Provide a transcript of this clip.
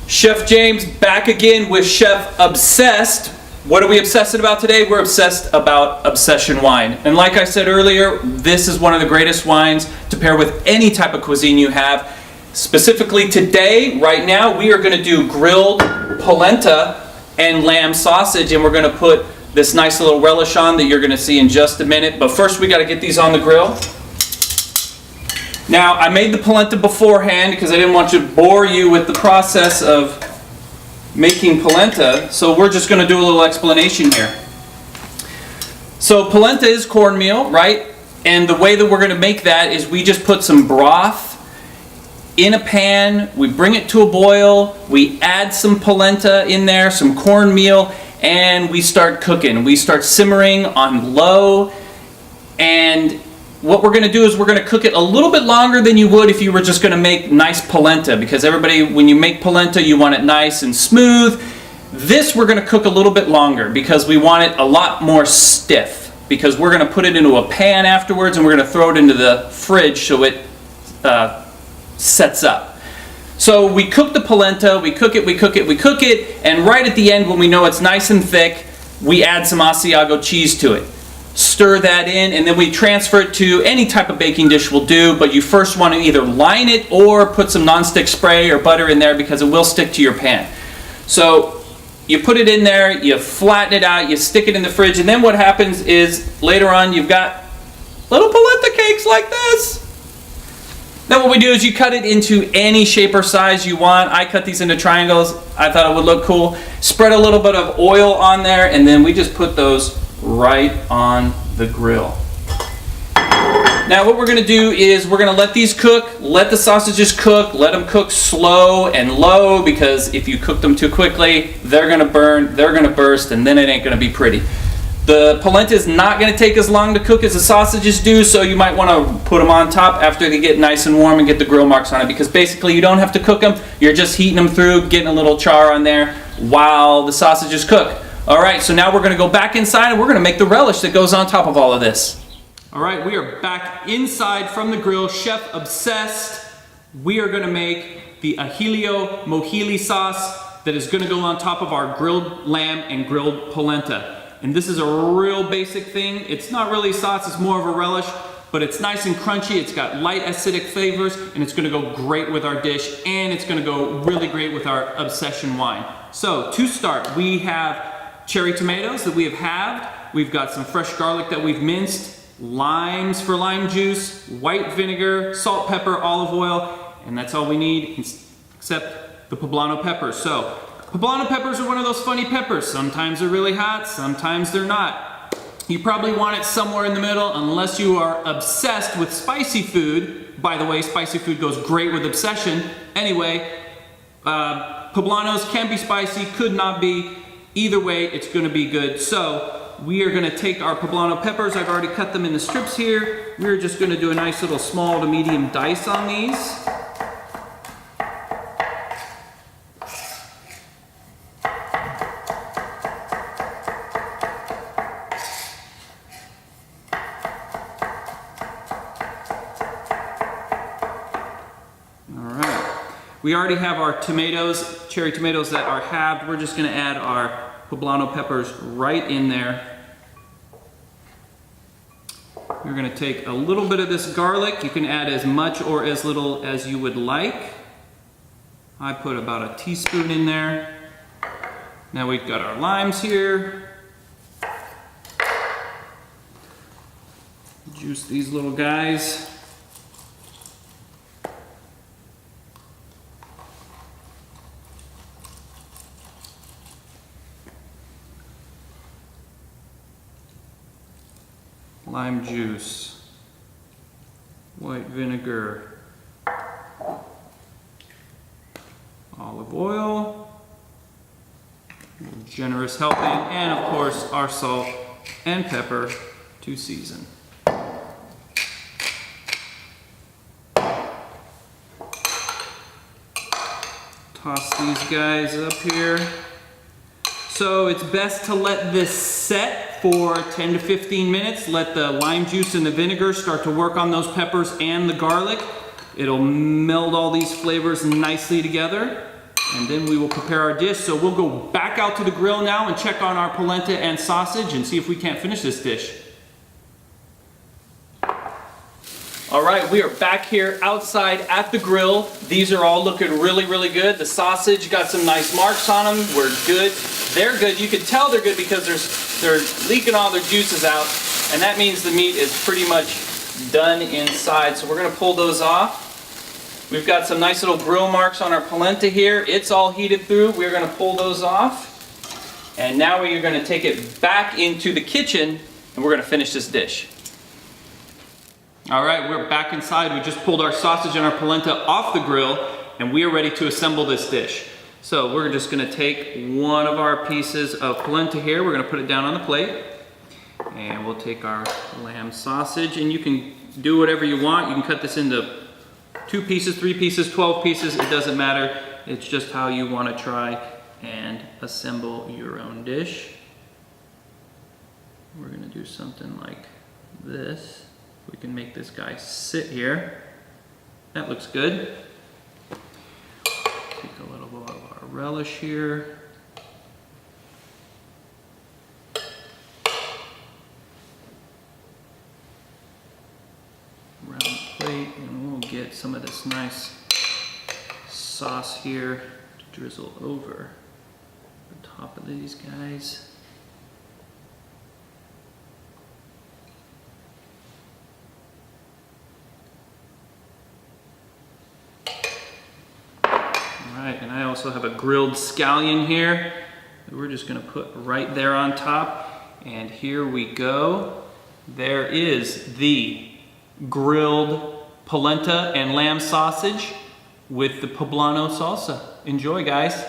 Chef James back again with Chef Obsessed. What are we obsessed about today? We're obsessed about Obsession wine. And like I said earlier, this is one of the greatest wines to pair with any type of cuisine you have. Specifically today, right now, we are going to do grilled polenta and lamb sausage, and we're going to put this nice little relish on that you're going to see in just a minute. But first we got to get these on the grill. Now, I made the polenta beforehand because I didn't want to bore you with the process of making polenta, so we're just going to do a little explanation here. So polenta is cornmeal, right? And the way that we're going to make that is we just put some broth in a pan, we bring it to a boil, we add some polenta in there, some cornmeal, and we start cooking. We start simmering on low, and what we're going to do is we're going to cook it a little bit longer than you would if you were just going to make nice polenta, because everybody, when you make polenta, you want it nice and smooth. This we're going to cook a little bit longer because we want it a lot more stiff, because we're going to put it into a pan afterwards and we're going to throw it into the fridge so it sets up. So we cook the polenta, we cook it, and right at the end when we know it's nice and thick, we add some Asiago cheese to it. Stir that in, and then we transfer it to any type of baking dish will do, but you first want to either line it or put some nonstick spray or butter in there because it will stick to your pan. So you put it in there, you flatten it out, you stick it in the fridge, and then what happens is later on you've got little polenta cakes like this. Then what we do is you cut it into any shape or size you want. I cut these into triangles. I thought it would look cool. Spread a little bit of oil on there, and then we just put those right on the grill. Now what we're going to do is we're going to let these cook, let the sausages cook, let them cook slow and low, because if you cook them too quickly, they're going to burn, they're going to burst, and then it ain't going to be pretty. The polenta is not going to take as long to cook as the sausages do, so you might want to put them on top after they get nice and warm and get the grill marks on it, because basically you don't have to cook them, you're just heating them through, getting a little char on there while the sausages cook. Alright, so now we're going to go back inside and we're going to make the relish that goes on top of all of this. Alright, we are back inside from the grill, Chef Obsessed. We are going to make the Ahilio Mohili sauce that is going to go on top of our grilled lamb and grilled polenta. And this is a real basic thing. It's not really sauce, it's more of a relish, but it's nice and crunchy, it's got light acidic flavors, and it's going to go great with our dish, and it's going to go really great with our Obsession wine. So, to start, we have cherry tomatoes that we have halved. We've got some fresh garlic that we've minced, limes for lime juice, white vinegar, salt, pepper, olive oil, and that's all we need except the poblano peppers. So, poblano peppers are one of those funny peppers. Sometimes they're really hot, sometimes they're not. You probably want it somewhere in the middle unless you are obsessed with spicy food. By the way, spicy food goes great with Obsession. Anyway, poblanos can be spicy, could not be. Either way, it's going to be good. So we are going to take our poblano peppers. I've already cut them into strips here. We're just going to do a nice little small to medium dice on these. We already have our tomatoes, cherry tomatoes that are halved. We're just going to add our poblano peppers right in there. We're going to take a little bit of this garlic. You can add as much or as little as you would like. I put about a teaspoon in there. Now we've got our limes here. Juice these little guys. Lime juice, white vinegar, olive oil, generous helping, and of course our salt and pepper to season. Toss these guys up here. So it's best to let this set for 10 to 15 minutes. Let the lime juice and the vinegar start to work on those peppers and the garlic. It'll meld all these flavors nicely together. and then we will prepare our dish. So we'll go back out to the grill now and check on our polenta and sausage and see if we can't finish this dish. All right, we are back here outside at the grill. These are all looking really, really good. The sausage got some nice marks on them. We're good. They're good. You can tell they're good because they're leaking all their juices out, and that means the meat is pretty much done inside. So we're gonna pull those off. We've got some nice little grill marks on our polenta here. It's all heated through. We're gonna pull those off. And now we're gonna take it back into the kitchen and we're gonna finish this dish. All right, we're back inside. We just pulled our sausage and our polenta off the grill and we are ready to assemble this dish. So we're just gonna take one of our pieces of polenta here. We're gonna put it down on the plate. And we'll take our lamb sausage, and you can do whatever you want. You can cut this into 2 pieces, 3 pieces, 12 pieces, it doesn't matter. It's just how you want to try and assemble your own dish. We're going to do something like this. We can make this guy sit here. That looks good. Take a little bit of our relish here. Round plate, and we'll get some of this nice sauce here to drizzle over the top of these guys. Alright, and I also have a grilled scallion here that we're just going to put right there on top. And here we go. There is the grilled polenta and lamb sausage with the poblano salsa. Enjoy, guys.